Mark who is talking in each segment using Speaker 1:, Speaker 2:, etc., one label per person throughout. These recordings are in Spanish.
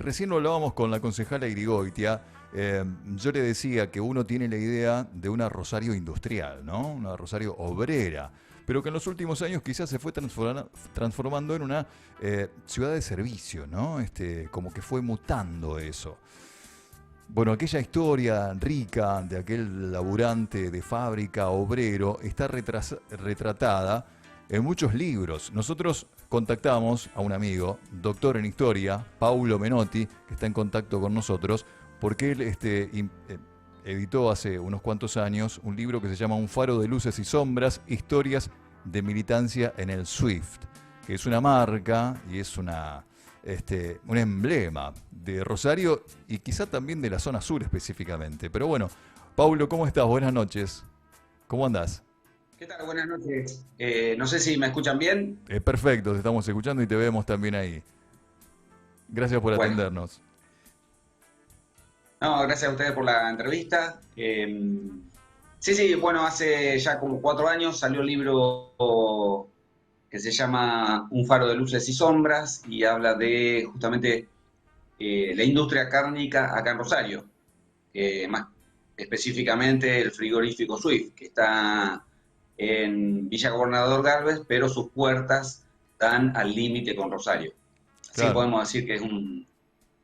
Speaker 1: recién lo hablábamos con la concejala Irigoitia. Yo le decía que uno tiene la idea de una Rosario industrial, ¿no? Una Rosario obrera, pero que en los últimos años quizás se fue transformando en una ciudad de servicio, ¿no? Como que fue mutando eso. Bueno, aquella historia rica de aquel laburante de fábrica, obrero, está retratada en muchos libros. Nosotros contactamos a un amigo, doctor en historia, Paulo Menotti, que está en contacto con nosotros, porque él editó hace unos cuantos años un libro que se llama Un faro de luces y sombras, historias de militancia en el SWIFT, que es una marca y es un emblema de Rosario y quizá también de la zona sur específicamente. Pero bueno, Paulo, ¿cómo estás? Buenas noches. ¿Cómo andás?
Speaker 2: ¿Qué tal? Buenas noches. No sé si me escuchan bien.
Speaker 1: Perfecto, te estamos escuchando y te vemos también ahí. Gracias por
Speaker 2: Bueno,
Speaker 1: atendernos.
Speaker 2: no, gracias a ustedes por la entrevista. Sí, sí, bueno, hace ya como 4 años salió el libro que se llama Un faro de luces y sombras y habla de justamente la industria cárnica acá en Rosario, más específicamente el frigorífico Swift, que está en Villa Gobernador Galvez, pero sus puertas dan al límite con Rosario. Así que
Speaker 1: Claro,
Speaker 2: podemos decir que es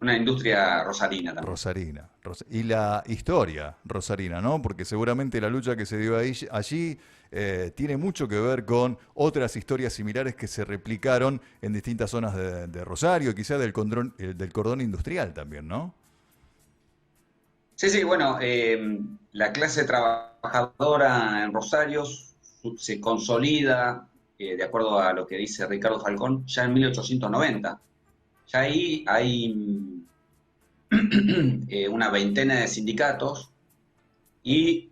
Speaker 2: una industria rosarina también.
Speaker 1: Rosarina. Y la historia rosarina, ¿no? Porque seguramente la lucha que se dio allí tiene mucho que ver con otras historias similares que se replicaron en distintas zonas de Rosario, quizá del cordón industrial también, ¿no?
Speaker 2: Sí, sí, bueno, la clase trabajadora en Rosario se consolida, de acuerdo a lo que dice Ricardo Falcón, ya en 1890. Ya ahí hay una veintena de sindicatos y,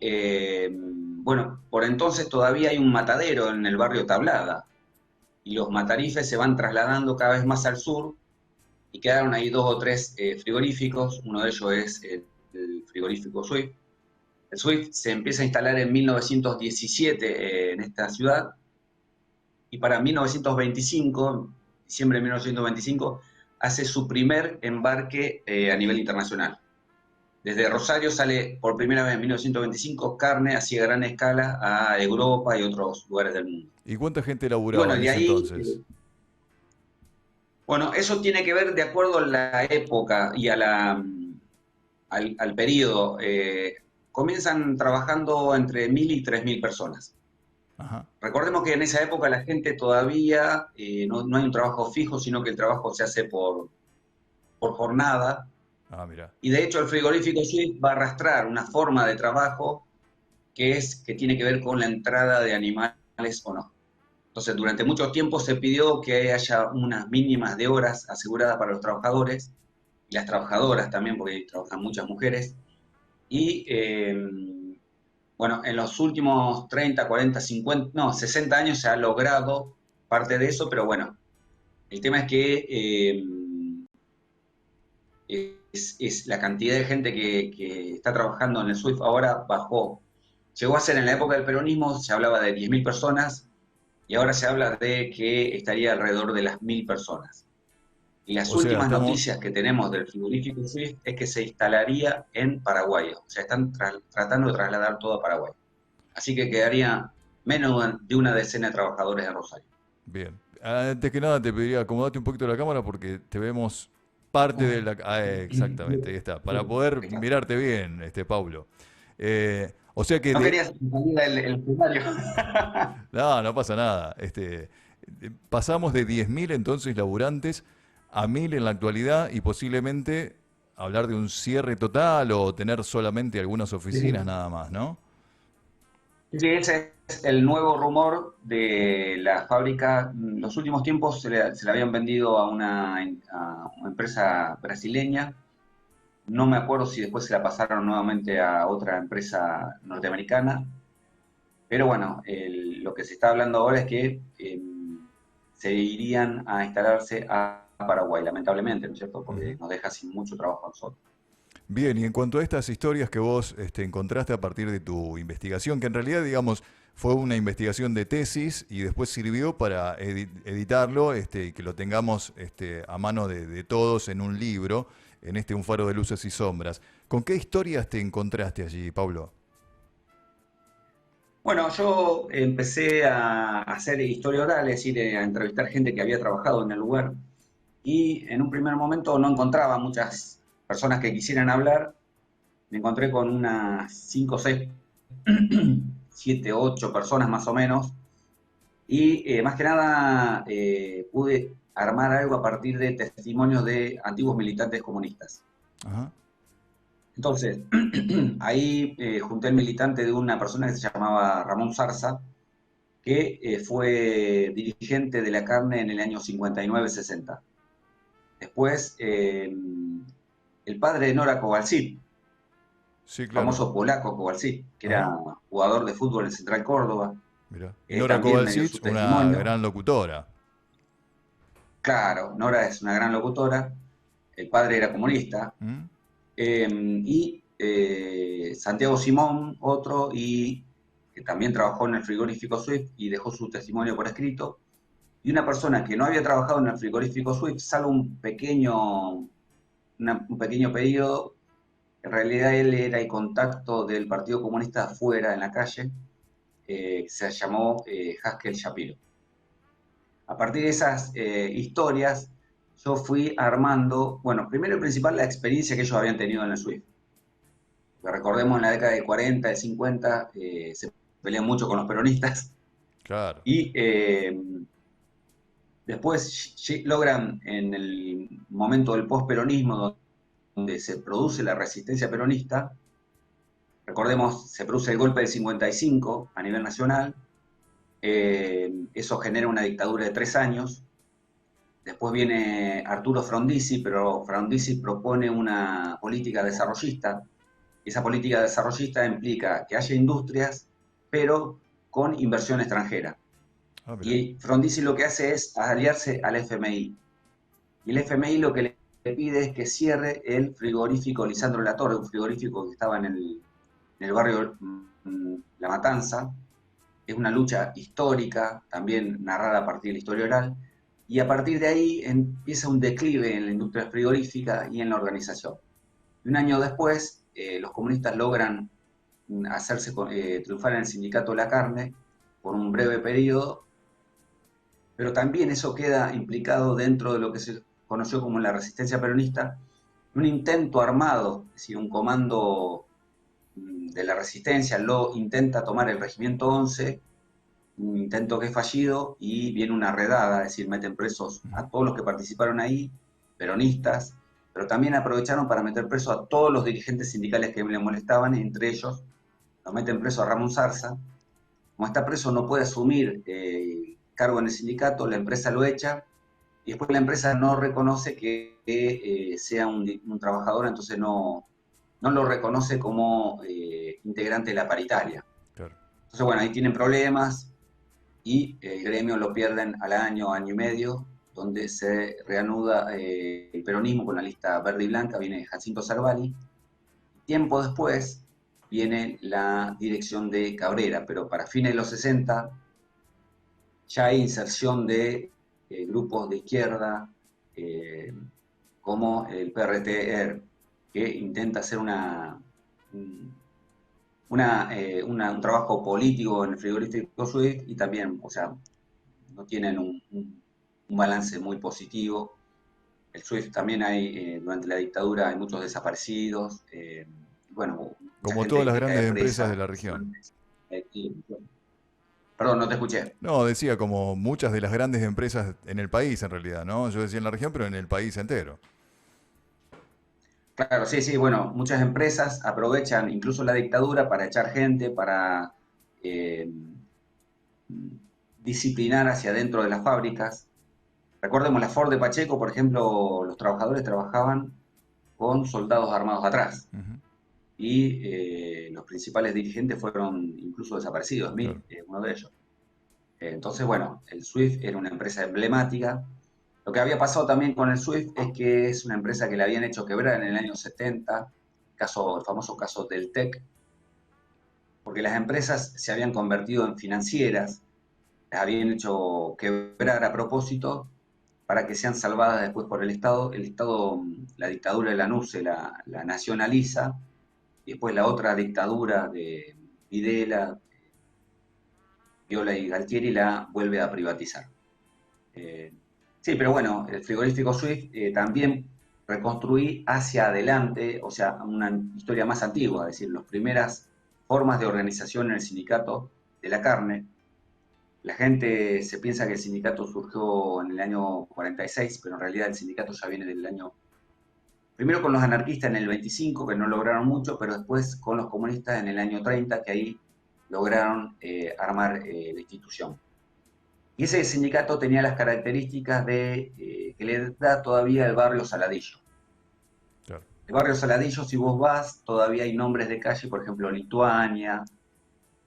Speaker 2: bueno, por entonces todavía hay un matadero en el barrio Tablada y los matarifes se van trasladando cada vez más al sur y quedaron ahí dos o tres frigoríficos, uno de ellos es el frigorífico Swift. El Swift se empieza a instalar en 1917 en esta ciudad y para 1925, diciembre de 1925, hace su primer embarque a nivel internacional. Desde Rosario sale por primera vez en 1925 carne así a gran escala a Europa y otros lugares del mundo.
Speaker 1: ¿Y cuánta gente
Speaker 2: Y
Speaker 1: laburaba
Speaker 2: bueno,
Speaker 1: en
Speaker 2: de
Speaker 1: ese
Speaker 2: ahí,
Speaker 1: entonces?
Speaker 2: bueno, eso tiene que ver de acuerdo a la época y al periodo. Comienzan trabajando entre 1.000 y 3.000 personas.
Speaker 1: Ajá.
Speaker 2: Recordemos que en esa época la gente todavía no hay un trabajo fijo, sino que el trabajo se hace por jornada.
Speaker 1: Ah, mira.
Speaker 2: Y de hecho el frigorífico Swift va a arrastrar una forma de trabajo que tiene que ver con la entrada de animales o no. Entonces, durante mucho tiempo se pidió que haya unas mínimas de horas aseguradas para los trabajadores y las trabajadoras también, porque trabajan muchas mujeres. Y bueno, en los últimos 30, 40, 50, no, 60 años se ha logrado parte de eso, pero bueno, el tema es que es la cantidad de gente que está trabajando en el SWIFT ahora bajó. Llegó a ser en la época del peronismo, se hablaba de 10.000 personas y ahora se habla de que estaría alrededor de las 1.000 personas. Y las
Speaker 1: O sea,
Speaker 2: últimas
Speaker 1: estamos.
Speaker 2: noticias que tenemos del frigorífico Swift es que se instalaría en Paraguay. O sea, están tratando de trasladar todo a Paraguay. Así que quedaría menos de una decena de trabajadores en Rosario.
Speaker 1: Bien. Antes que nada te pediría acomodate un poquito la cámara porque te vemos parte de la. Exactamente, ahí está. Para poder
Speaker 2: Ahí está.
Speaker 1: mirarte bien, Paulo. O sea que
Speaker 2: No
Speaker 1: de.
Speaker 2: querías salir el escenario.
Speaker 1: No, no pasa nada. Pasamos de 10.000 entonces laburantes a 1.000 en la actualidad y posiblemente hablar de un cierre total o tener solamente algunas oficinas nada más, ¿no?
Speaker 2: Sí, ese es el nuevo rumor de la fábrica. En los últimos tiempos se le habían vendido a una empresa brasileña. No me acuerdo si después se la pasaron nuevamente a otra empresa norteamericana. Pero bueno, lo que se está hablando ahora es que se irían a instalarse a Paraguay, lamentablemente, ¿no es cierto? Porque
Speaker 1: Ujú.
Speaker 2: nos deja sin mucho trabajo a nosotros.
Speaker 1: Bien, y en cuanto a estas historias que vos encontraste a partir de tu investigación, que en realidad, digamos, fue una investigación de tesis y después sirvió para editarlo y que lo tengamos a mano de todos en un libro, en Un faro de luces y sombras. ¿Con qué historias te encontraste allí, Pablo?
Speaker 2: Bueno, yo empecé a hacer historia oral, es decir, a entrevistar gente que había trabajado en el lugar y en un primer momento no encontraba muchas personas que quisieran hablar. Me encontré con unas 5 o 6, 7, 8 personas más o menos y más que nada pude armar algo a partir de testimonios de antiguos militantes comunistas.
Speaker 1: Ajá.
Speaker 2: Entonces, ahí junté el militante de una persona que se llamaba Ramón Zarza, que fue dirigente de la carne en el año 59-60. Después, el padre de Nora Kowalczyk,
Speaker 1: Sí, claro.
Speaker 2: famoso polaco Kowalczyk, que era
Speaker 1: Ajá.
Speaker 2: jugador de fútbol en Central Córdoba.
Speaker 1: Mira. Y
Speaker 2: Él
Speaker 1: Nora
Speaker 2: también me dio
Speaker 1: Kovacic,
Speaker 2: su
Speaker 1: una
Speaker 2: testimonio.
Speaker 1: gran locutora.
Speaker 2: Claro, Nora es una gran locutora, el padre era comunista.
Speaker 1: ¿Mm?
Speaker 2: Y Santiago Simón, otro, y que también trabajó en el frigorífico Swift y dejó su testimonio por escrito. Y una persona que no había trabajado en el frigorífico Swift, salvo un pequeño periodo. En realidad él era el contacto del Partido Comunista afuera, en la calle, se llamó Haskell Shapiro. A partir de esas historias, yo fui armando, bueno, primero y principal, la experiencia que ellos habían tenido en el Swift. Porque recordemos, en la década de 40, de 50, se pelean mucho con los peronistas
Speaker 1: Claro.
Speaker 2: y después logran, en el momento del posperonismo, donde se produce la resistencia peronista, recordemos, se produce el golpe del 55 a nivel nacional, eso genera una dictadura de 3 años. Después viene Arturo Frondizi, pero Frondizi propone una política desarrollista. Esa política desarrollista implica que haya industrias, pero con inversión extranjera.
Speaker 1: Ah, mira.
Speaker 2: Y Frondizi lo que hace es aliarse al FMI. Y el FMI lo que le pide es que cierre el frigorífico Lisandro Latorre, un frigorífico que estaba en el barrio La Matanza. Es una lucha histórica, también narrada a partir de la historia oral, y a partir de ahí empieza un declive en la industria frigorífica y en la organización. Y un año después, los comunistas logran triunfar en el sindicato de la carne por un breve periodo, pero también eso queda implicado dentro de lo que se conoció como la resistencia peronista, un intento armado, es decir, un comando de la resistencia lo intenta tomar el Regimiento 11, un intento que es fallido y viene una redada, es decir, meten presos
Speaker 1: Ujú.
Speaker 2: a todos los que participaron ahí, peronistas, pero también aprovecharon para meter preso a todos los dirigentes sindicales que le molestaban, entre ellos lo meten preso a Ramón Zarza. Como está preso no puede asumir cargo en el sindicato, la empresa lo echa y después la empresa no reconoce que sea un trabajador, entonces no lo reconoce como integrante de la paritaria.
Speaker 1: Claro.
Speaker 2: Entonces, bueno, ahí tienen problemas y el gremio lo pierden al año, año y medio, donde se reanuda el peronismo con la lista verde y blanca, viene Jacinto Cervali. Tiempo después viene la dirección de Cabrera, pero para fines de los 60 ya hay inserción de grupos de izquierda, como el PRT-ER, que intenta hacer un trabajo político en el frigorífico Swift y también, o sea, no tienen un balance muy positivo. El Swift también hay, durante la dictadura hay muchos desaparecidos, bueno, mucha
Speaker 1: Como todas
Speaker 2: gente
Speaker 1: las
Speaker 2: que cae
Speaker 1: grandes empresas de
Speaker 2: presa.
Speaker 1: la región.
Speaker 2: Perdón, no te escuché.
Speaker 1: No, decía como muchas de las grandes empresas en el país, en realidad, ¿no? Yo decía en la región, pero en el país entero.
Speaker 2: Claro, sí, sí, bueno, muchas empresas aprovechan incluso la dictadura para echar gente, para eh, disciplinar hacia adentro de las fábricas. Recordemos la Ford de Pacheco, por ejemplo, los trabajadores trabajaban con soldados armados atrás
Speaker 1: Ujú.
Speaker 2: y los principales dirigentes fueron incluso desaparecidos, Smith
Speaker 1: Claro.
Speaker 2: uno de ellos. Entonces, bueno, el Swift era una empresa emblemática. Lo que había pasado también con el Swift es que es una empresa que le habían hecho quebrar en el año 70, el famoso caso del TEC, porque las empresas se habían convertido en financieras, las habían hecho quebrar a propósito para que sean salvadas después por el Estado. El Estado, la dictadura de Lanuse la nacionaliza, y después la otra dictadura de Videla, Viola y Galtieri la vuelve a privatizar. Eh, sí, pero bueno, el frigorífico Swift también reconstruí hacia adelante, o sea, una historia más antigua, es decir, las primeras formas de organización en el sindicato de la carne. La gente se piensa que el sindicato surgió en el año 46, pero en realidad el sindicato ya viene del año... Primero con los anarquistas en el 25, que no lograron mucho, pero después con los comunistas en el año 30, que ahí lograron armar la institución. Y ese sindicato tenía las características de que le da todavía el barrio Saladillo.
Speaker 1: Claro.
Speaker 2: El barrio Saladillo, si vos vas, todavía hay nombres de calle, por ejemplo, Lituania.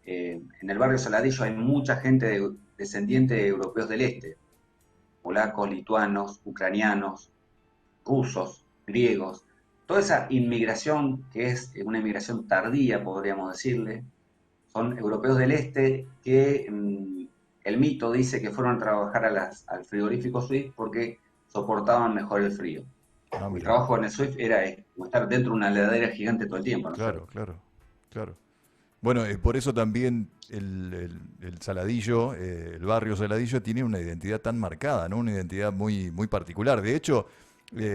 Speaker 2: En el barrio Saladillo hay mucha gente descendiente de europeos del este, polacos, lituanos, ucranianos, rusos, griegos. Toda esa inmigración, que es una inmigración tardía, podríamos decirle, son europeos del este que el mito dice que fueron a trabajar al frigorífico Swift porque soportaban mejor el frío.
Speaker 1: Ah,
Speaker 2: El
Speaker 1: mira.
Speaker 2: trabajo en el Swift era como estar dentro de una heladera gigante todo el tiempo, ¿no es
Speaker 1: Claro,
Speaker 2: cierto?
Speaker 1: claro, claro. Bueno, por eso también el Saladillo, el barrio Saladillo tiene una identidad tan marcada, ¿no? Una identidad muy, muy particular. De hecho,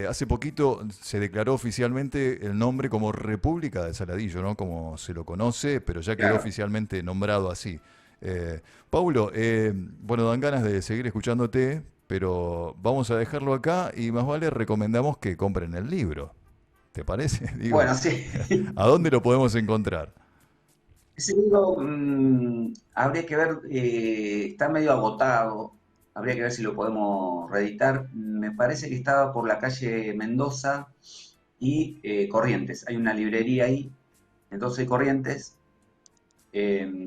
Speaker 1: hace poquito se declaró oficialmente el nombre como República de Saladillo, ¿no? Como se lo conoce, pero ya quedó
Speaker 2: Claro.
Speaker 1: oficialmente nombrado así. Paulo, bueno, dan ganas de seguir escuchándote, pero vamos a dejarlo acá y más vale recomendamos que compren el libro. ¿Te parece? Digo,
Speaker 2: Bueno, sí.
Speaker 1: ¿a dónde lo podemos encontrar?
Speaker 2: Ese libro habría que ver, está medio agotado, habría que ver si lo podemos reeditar. Me parece que estaba por la calle Mendoza y Corrientes. Hay una librería ahí, Mendoza y Corrientes, eh,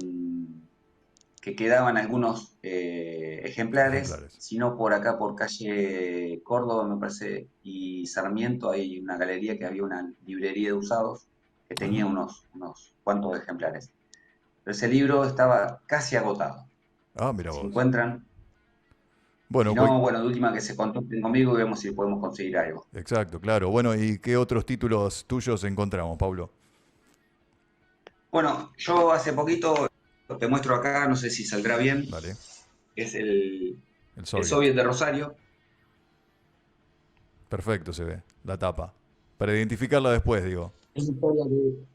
Speaker 2: que quedaban algunos ejemplares,
Speaker 1: Ejemplares.
Speaker 2: si no por acá, por calle Córdoba, me parece, y Sarmiento, hay una galería que había una librería de usados que tenía
Speaker 1: Ajá.
Speaker 2: unos cuantos ejemplares. Pero ese libro estaba casi agotado.
Speaker 1: Ah, mira
Speaker 2: Si
Speaker 1: vos.
Speaker 2: encuentran, si
Speaker 1: Bueno,
Speaker 2: no, bueno, de última que se contacten conmigo y vemos si podemos conseguir algo.
Speaker 1: exacto, claro. Bueno, ¿y qué otros títulos tuyos encontramos, Pablo?
Speaker 2: Bueno, yo hace poquito, te muestro acá, no sé si saldrá bien,
Speaker 1: Dale.
Speaker 2: es
Speaker 1: El
Speaker 2: el
Speaker 1: Soviet.
Speaker 2: Soviet de Rosario.
Speaker 1: Perfecto se ve, la tapa. Para identificarla después, digo.
Speaker 2: Es la historia de,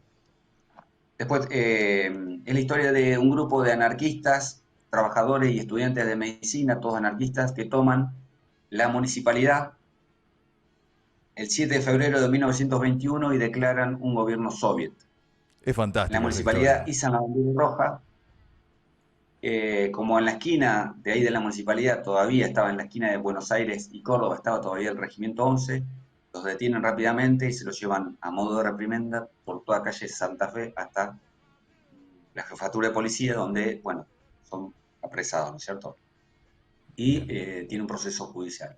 Speaker 2: después, es la historia de un grupo de anarquistas, trabajadores y estudiantes de medicina, todos anarquistas, que toman la municipalidad el 7 de febrero de 1921 y declaran un gobierno soviet.
Speaker 1: Es
Speaker 2: En la
Speaker 1: fantástica esa
Speaker 2: municipalidad
Speaker 1: historia.
Speaker 2: izan la bandera roja, como en la esquina de ahí de la municipalidad todavía estaba en la esquina de Buenos Aires y Córdoba, estaba todavía el regimiento 11, los detienen rápidamente y se los llevan a modo de reprimenda por toda calle Santa Fe hasta la jefatura de policía, donde, bueno, son apresados, ¿no es cierto? Y
Speaker 1: Bien.
Speaker 2: tiene un proceso judicial.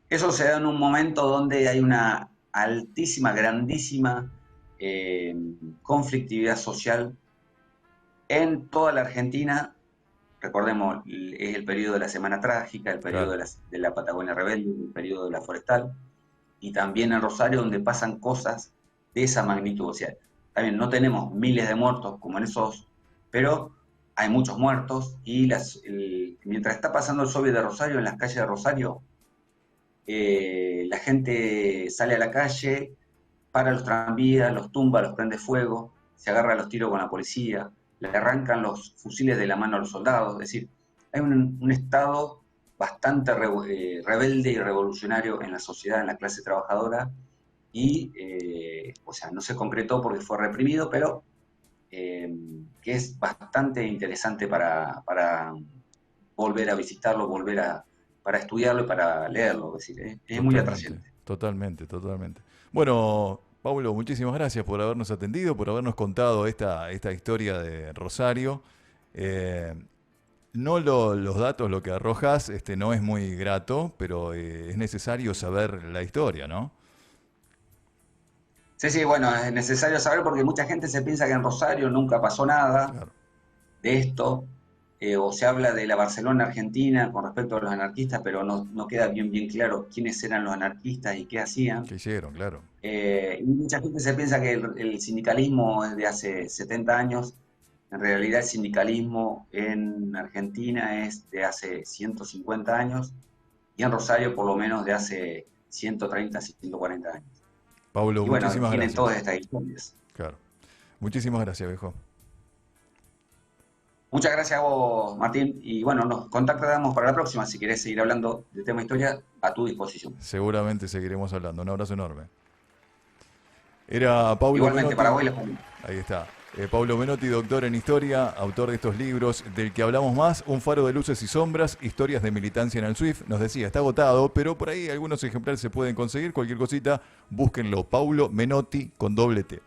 Speaker 2: Eso se da en un momento donde hay una altísima, grandísima eh, conflictividad social en toda la Argentina. Recordemos, es el periodo de la Semana Trágica, el periodo
Speaker 1: Claro.
Speaker 2: de la Patagonia Rebelde, el periodo de la Forestal, y también en Rosario, donde pasan cosas de esa magnitud. O sea, también no tenemos miles de muertos como en esos, pero hay muchos muertos, y mientras está pasando el Soviet de Rosario, en las calles de Rosario, la gente sale a la calle, para los tranvías, los tumba, los prende fuego, se agarra a los tiros con la policía, le arrancan los fusiles de la mano a los soldados. Es decir, hay un estado bastante rebelde y revolucionario en la sociedad, en la clase trabajadora, y, o sea, no se concretó porque fue reprimido, pero eh, que es bastante interesante para volver a visitarlo, para estudiarlo y para leerlo. Es decir, es muy
Speaker 1: Totalmente,
Speaker 2: atrayente.
Speaker 1: totalmente, totalmente. Bueno, Pablo, muchísimas gracias por habernos atendido, por habernos contado esta historia de Rosario. Eh, no los datos, lo que arrojas, no es muy grato, pero es necesario saber la historia, ¿no?
Speaker 2: Sí, sí, bueno, es necesario saber porque mucha gente se piensa que en Rosario nunca pasó nada
Speaker 1: Claro.
Speaker 2: de esto, o se habla de la Barcelona argentina con respecto a los anarquistas, pero no queda bien claro quiénes eran los anarquistas y qué hacían.
Speaker 1: ¿Qué hicieron? Claro.
Speaker 2: Y mucha gente se piensa que el sindicalismo es de hace 70 años. En realidad el sindicalismo en Argentina es de hace 150 años y en Rosario por lo menos de hace 130, 140 años.
Speaker 1: Pablo,
Speaker 2: Y bueno,
Speaker 1: muchísimas
Speaker 2: tienen todas
Speaker 1: gracias.
Speaker 2: estas historias.
Speaker 1: Claro. Muchísimas gracias, viejo.
Speaker 2: Muchas gracias a vos, Martín. Y bueno, nos contactamos para la próxima. Si querés seguir hablando de tema historia, a tu disposición.
Speaker 1: Seguramente seguiremos hablando. Un abrazo enorme. Era Paulo
Speaker 2: Igualmente para
Speaker 1: Menotti.
Speaker 2: vos y la familia.
Speaker 1: Ahí está. Paulo Menotti, doctor en historia, autor de estos libros, del que hablamos más, Un faro de luces y sombras, historias de militancia en el SWIFT. Nos decía, está agotado, pero por ahí algunos ejemplares se pueden conseguir. Cualquier cosita, búsquenlo. Paulo Menotti con doble T.